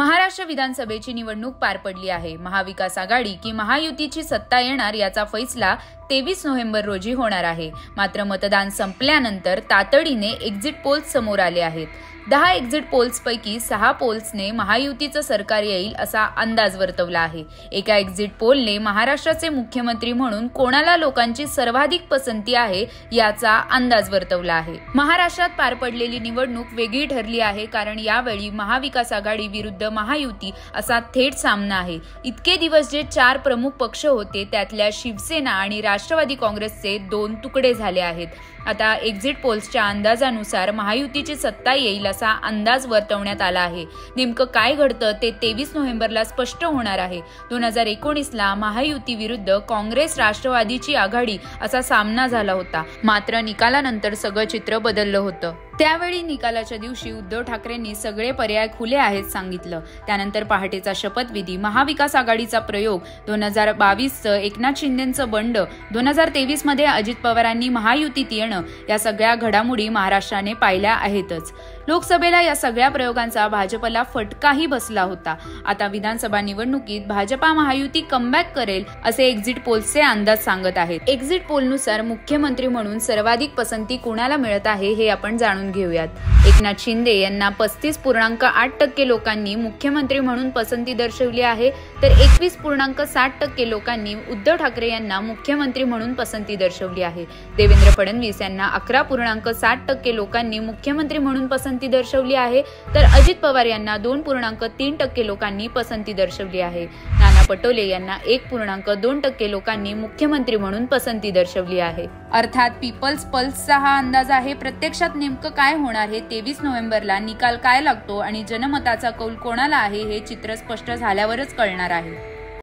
महाराष्ट्र विधानसभेची निवडणूक पार पडली आहे। महाविकास आघाडी की महायुतीची सत्ता येणार याचा फैसला 23 नोव्हेंबर रोजी होणार आहे। मात्र मतदान संपल्यानंतर तातडीने एक्झिट पोल्स समोर आले आहेत। 10 एक्झिट पोल्स पैकी 6 पोल्सने महायुतीचं सरकार येईल असा अंदाज वर्तवला आहे। एका एक्झिट पोलने महाराष्ट्राचे मुख्यमंत्री म्हणून कोणाला लोकांची सर्वाधिक पसंती आहे याचा अंदाज वर्तवला आहे। महाराष्ट्रात पार पडलेली निवडणूक वेगळी ठरली आहे, कारण यावेळी महाविकास आघाडी विरुद्ध महायुती असा थेट सामना आहे। इतके दिवस जे 4 प्रमुख पक्ष होते त्यातल्या शिवसेना आणि राष्ट्रवादी काँग्रेसचे 2 तुकडे झाले आहेत। आता एक्झिट पोल्सच्या अंदाजानुसार महायुतीची सत्ता येईल असा अंदाज वर्तवण्यात आला आहे। नेमकं काय घडतं ते 23 नोव्हेंबरला स्पष्ट होणार आहे। 2019ला महायुती विरुद्ध काँग्रेस राष्ट्रवादीची आघाडी असा सामना झाला होता, मात्र निकालानंतर सगळं चित्र बदललं होतं। त्यावेळी निकालाच्या दिवशी उद्धव ठाकरेंनी सगळे पर्याय खुले आहेत सांगितलं। त्यानंतर पहाटेचा शपथविधी, महाविकास आघाडीचा प्रयोग, 2022चं एकनाथ शिंदेंचं बंड, 2023 मध्ये अजित पवारांनी महायुतीत येणं, या सगळ्या घडामोडी महाराष्ट्राने पाहिल्या आहेतच। लोकसभेला या सगळ्या प्रयोगांचा भाजपला फटकाही बसला होता। आता विधानसभा निवडणुकीत भाजपा महायुती कमबॅक करेल असे एक्झिट पोल्सचे अंदाज सांगत आहेत। एक्झिट पोलनुसार मुख्यमंत्री म्हणून सर्वाधिक पसंती कोणाला मिळत आहे हे आपण जाणून घेऊयात। एकनाथ शिंदे यांना 35.8% लोकांनी मुख्यमंत्री म्हणून पसंती दर्शवली आहे, तर 21.7% लोकांनी उद्धव ठाकरे यांना मुख्यमंत्री म्हणून पसंती दर्शवली आहे। देवेंद्र फडणवीस यांना 11.7% लोकांनी मुख्यमंत्री म्हणून पसंती दर्शवली आहे, तर अजित पवार यांना 2.3% लोकांनी पसंती दर्शवली आहे। नाना पटोले यांना 1.2% लोकांनी मुख्यमंत्री म्हणून पसंती दर्शवली आहे। अर्थात पीपल्स पल्सचा हा अंदाज आहे। प्रत्यक्षात नेमकं काय होणार हे 23 नोव्हेंबरला निकाल काय लागतो आणि जनमताचा कौल कोणाला आहे हे चित्र स्पष्ट झाल्यावरच कळणार आहे।